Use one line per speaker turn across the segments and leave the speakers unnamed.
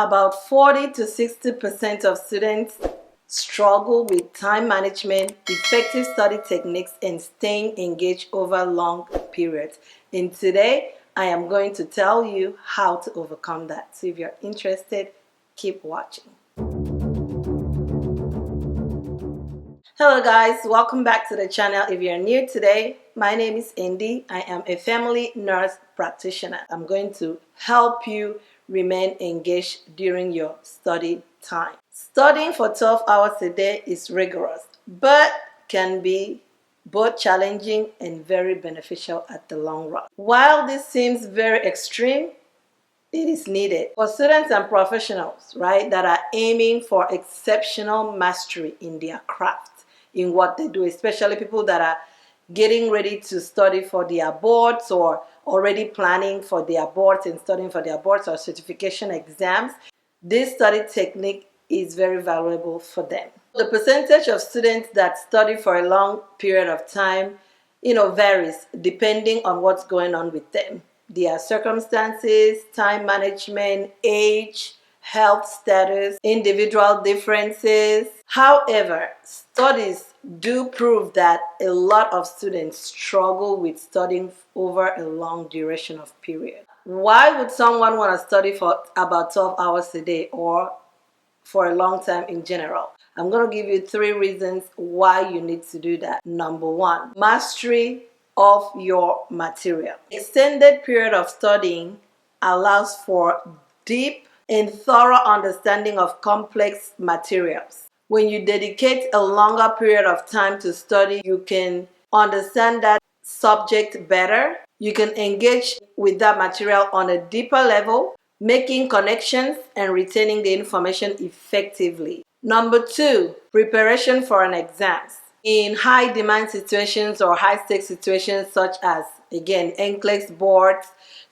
About 40 to 60% of students struggle with time management, effective study techniques, and staying engaged over long periods. And today, I am going to tell you how to overcome that. So if you're interested, keep watching. Hello guys, welcome back to the channel. If you're new today, my name is Indy. I am a family nurse practitioner. I'm going to help you remain engaged during your study time. Studying for 12 hours a day is rigorous, but can be both challenging and very beneficial at the long run. While this seems very extreme, it is needed for students and professionals, right, that are aiming for exceptional mastery in their craft, in what they do, especially people that are getting ready to study for their boards or already planning for their boards and studying for their boards or certification exams. This study technique is very valuable for them. The percentage of students that study for a long period of time, varies depending on what's going on with them. Their circumstances, time management, age, health status, individual differences. However, studies do prove that a lot of students struggle with studying over a long duration of period. Why would someone want to study for about 12 hours a day or for a long time in general? I'm going to give you 3 reasons why you need to do that. Number 1, mastery of your material. Extended period of studying allows for deep and thorough understanding of complex materials. When you dedicate a longer period of time to study, you can understand that subject better. You can engage with that material on a deeper level, making connections and retaining the information effectively. Number 2, preparation for an exam. In high demand situations or high stakes situations such as, again, NCLEX boards,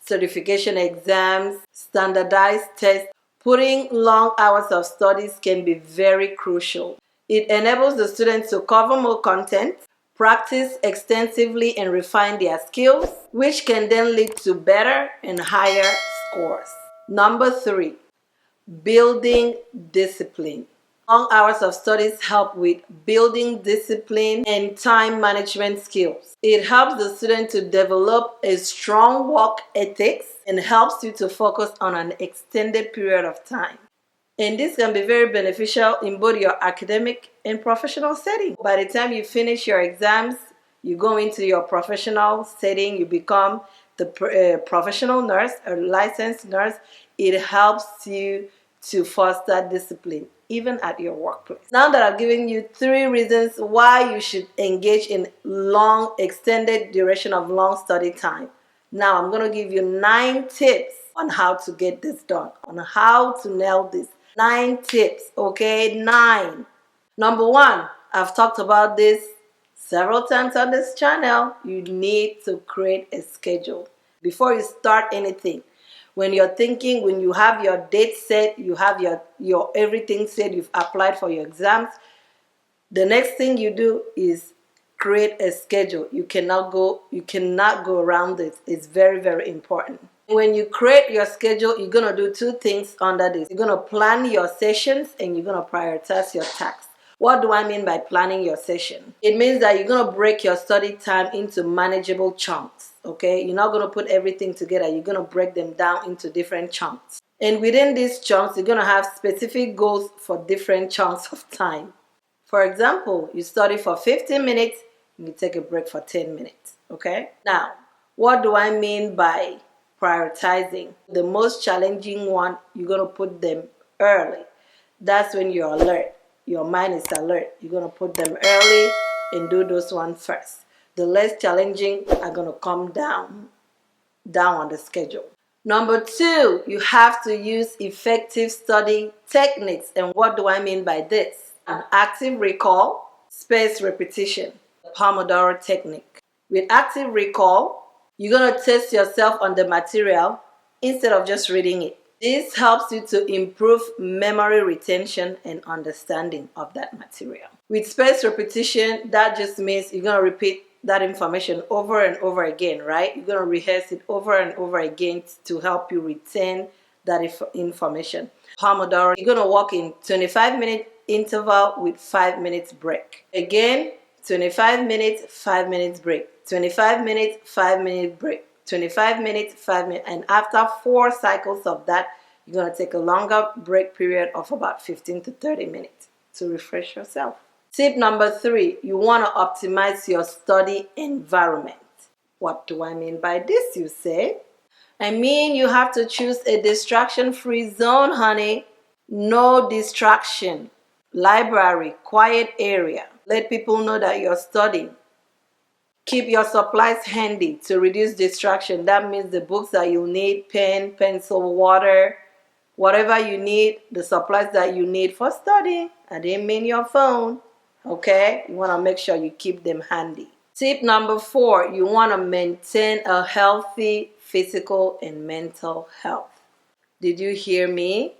certification exams, standardized tests, putting long hours of studies can be very crucial. It enables the students to cover more content, practice extensively, and refine their skills, which can then lead to better and higher scores. Number 3, building discipline. Long hours of studies help with building discipline and time management skills. It helps the student to develop a strong work ethics and helps you to focus on an extended period of time. And this can be very beneficial in both your academic and professional setting. By the time you finish your exams, you go into your professional setting, you become the professional nurse or licensed nurse. It helps you to foster discipline, even at your workplace. Now that I've given you 3 reasons why you should engage in long, extended duration of long study time, now I'm going to give you 9 tips on how to get this done, on how to nail this. 9 tips, okay? 9. Number 1, I've talked about this several times on this channel. You need to create a schedule before you start anything. When you're thinking, when you have your date set, you have your everything set, you've applied for your exams, the next thing you do is create a schedule. You cannot go around this. It's very, very important. When you create your schedule, you're going to do 2 things under this. You're going to plan your sessions and you're going to prioritize your tasks. What do I mean by planning your session? It means that you're going to break your study time into manageable chunks, okay? You're not going to put everything together. You're going to break them down into different chunks. And within these chunks, you're going to have specific goals for different chunks of time. For example, you study for 15 minutes, and you take a break for 10 minutes, okay? Now, what do I mean by prioritizing? The most challenging one, you're going to put them early. That's when you're alert. Your mind is alert. You're going to put them early and do those ones first. The less challenging are going to come down on the schedule. Number 2, you have to use effective study techniques. And what do I mean by this? An active recall, spaced repetition, the Pomodoro technique. With active recall, you're going to test yourself on the material instead of just reading it. This helps you to improve memory retention and understanding of that material. With spaced repetition, that just means you're going to repeat that information over and over again, right? You're going to rehearse it over and over again to help you retain that information. Pomodoro, you're going to walk in 25-minute interval with 5 minutes break. Again, 25 minutes, 5 minutes break. 25 minutes, 5 minute break. 25 minutes, 5 minutes. And after 4 cycles of that, you're going to take a longer break period of about 15 to 30 minutes to refresh yourself. Tip number 3, you want to optimize your study environment. What do I mean by this, you say? I mean, you have to choose a distraction-free zone, honey. No distraction. Library, quiet area. Let people know that you're studying. Keep your supplies handy to reduce distraction. That means the books that you need, pen, pencil, water, whatever you need, the supplies that you need for studying. I didn't mean your phone, okay? You want to make sure you keep them handy. Tip number 4, you want to maintain a healthy physical and mental health. Did you hear me?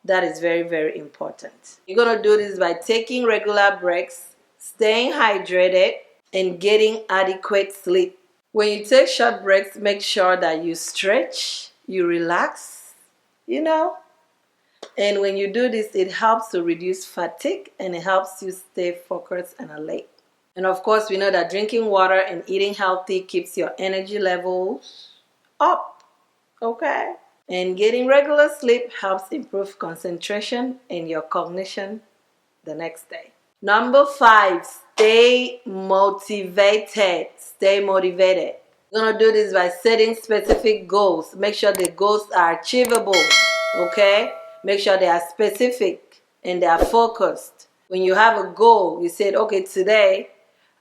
That is very, very important. You're going to do this by taking regular breaks, staying hydrated, and getting adequate sleep. When you take short breaks, make sure that you stretch, you relax, And when you do this, it helps to reduce fatigue and it helps you stay focused and alert. And of course, we know that drinking water and eating healthy keeps your energy levels up, okay? And getting regular sleep helps improve concentration and your cognition the next day. Number 5, stay motivated. Stay motivated. You're going to do this by setting specific goals. Make sure the goals are achievable, okay? Make sure they are specific and they are focused. When you have a goal, you said, okay, today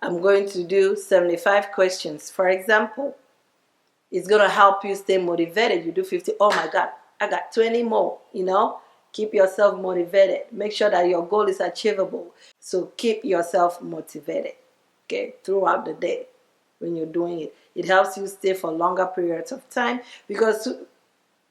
I'm going to do 75 questions, for example. It's going to help you stay motivated. You do 50, oh my God, I got 20 more, Keep yourself motivated. Make sure that your goal is achievable. So keep yourself motivated, okay, throughout the day when you're doing it. It helps you stay for longer periods of time because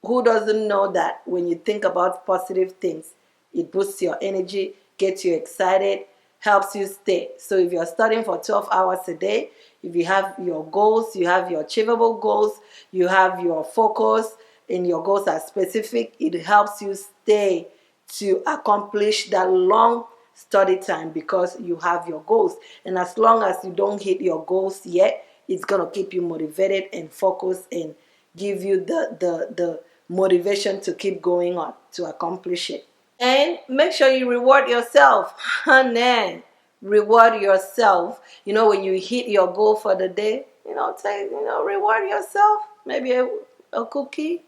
who doesn't know that when you think about positive things, it boosts your energy, gets you excited, helps you stay. So if you're studying for 12 hours a day, if you have your goals, you have your achievable goals, you have your focus, and your goals are specific, it helps you stay to accomplish that long study time because you have your goals. And as long as you don't hit your goals yet, it's going to keep you motivated and focused and give you the motivation to keep going on to accomplish it. And make sure you reward yourself, honey. Reward yourself. When you hit your goal for the day, reward yourself. Maybe a cookie,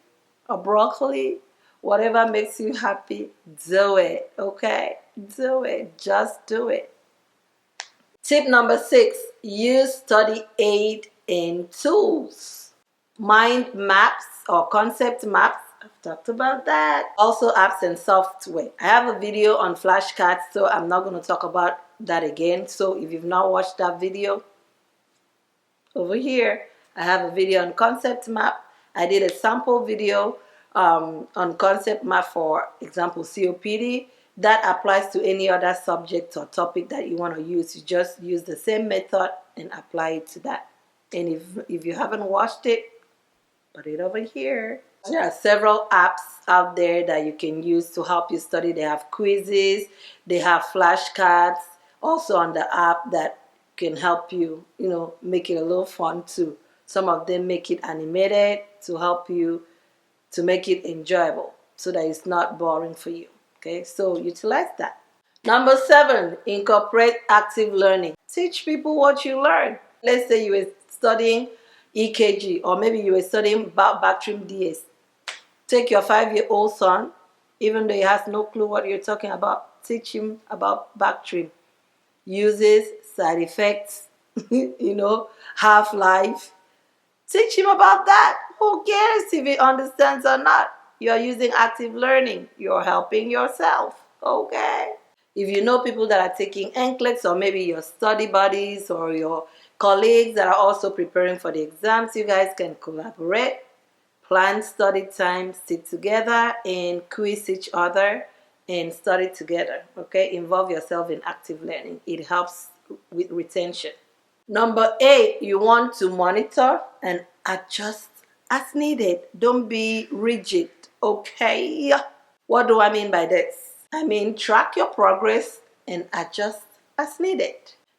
a broccoli, whatever makes you happy, do it, okay? Do it. Just do it. Tip number 6, use study aid and tools. Mind maps or concept maps. I've talked about that. Also apps and software. I have a video on flashcards, so I'm not going to talk about that again. So if you've not watched that video, over here, I have a video on concept map. I did a sample video on concept map, for example, COPD. That applies to any other subject or topic that you want to use. You just use the same method and apply it to that. And if you haven't watched it, put it over here. There are several apps out there that you can use to help you study. They have quizzes, they have flashcards, also on the app that can help you, make it a little fun too. Some of them make it animated to help you to make it enjoyable so that it's not boring for you. Okay, so utilize that. Number 7, incorporate active learning. Teach people what you learn. Let's say you were studying EKG, or maybe you were studying Bactrim DS. Take your 5-year-old son, even though he has no clue what you're talking about, teach him about Bactrim. Uses, side effects, half-life. Teach him about that. Who cares if he understands or not? You're using active learning. You're helping yourself, okay? If you know people that are taking NCLEX, or maybe your study buddies or your colleagues that are also preparing for the exams, you guys can collaborate, plan study time, sit together and quiz each other and study together, okay? Involve yourself in active learning. It helps with retention. Number 8, you want to monitor and adjust as needed. Don't be rigid. Okay? What do I mean by this? I mean, track your progress and adjust as needed.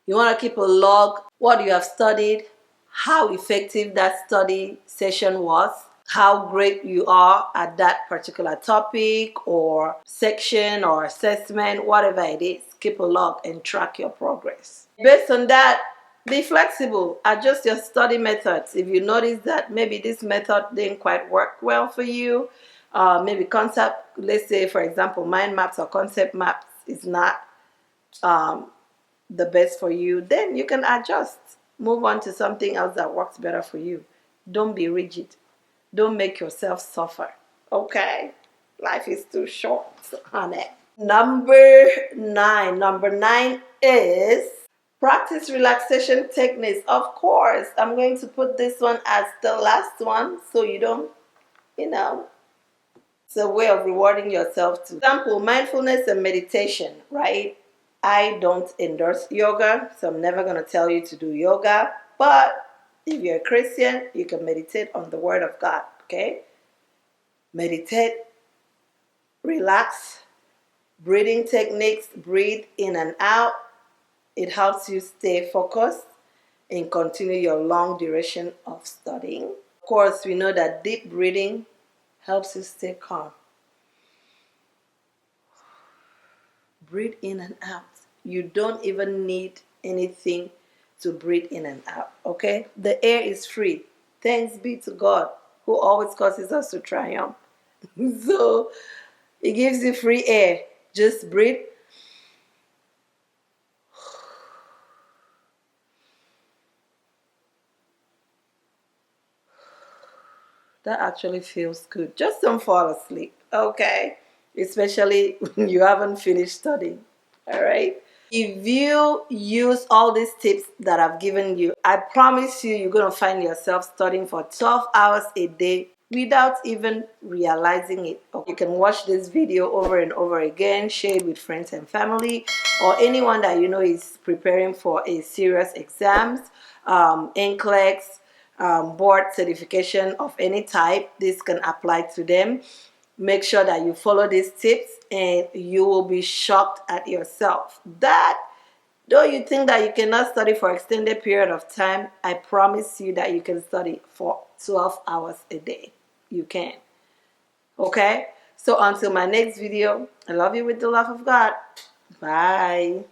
You want to keep a log, what you have studied, how effective that study session was, how great you are at that particular topic or section or assessment, whatever it is. Keep a log and track your progress. Based on that, be flexible. Adjust your study methods. If you notice that maybe this method didn't quite work well for you, maybe concept, let's say for example, mind maps or concept maps is not the best for you, then you can adjust. Move on to something else that works better for you. Don't be rigid. Don't make yourself suffer. Okay? Life is too short, honey. Number 9. Number 9 is practice relaxation techniques. Of course, I'm going to put this one as the last one so you don't, it's a way of rewarding yourself too. For example, mindfulness and meditation, right? I don't endorse yoga, so I'm never going to tell you to do yoga. But if you're a Christian, you can meditate on the Word of God, okay? Meditate, relax, breathing techniques, breathe in and out. It helps you stay focused and continue your long duration of studying. Of course, we know that deep breathing helps you stay calm. Breathe in and out. You don't even need anything to breathe in and out, okay? The air is free. Thanks be to God, who always causes us to triumph. So, it gives you free air. Just breathe. That actually feels good. Just don't fall asleep, okay? Especially when you haven't finished studying, all right? If you use all these tips that I've given you, I promise you, you're going to find yourself studying for 12 hours a day without even realizing it. You can watch this video over and over again, share it with friends and family, or anyone that you know is preparing for a serious exams, NCLEX, board certification of any type. This can apply to them. Make sure that you follow these tips and you will be shocked at yourself that though you think that you cannot study for extended period of time, I promise you that you can study for 12 hours a day. You can. Okay? So until my next video, I love you with the love of God. Bye.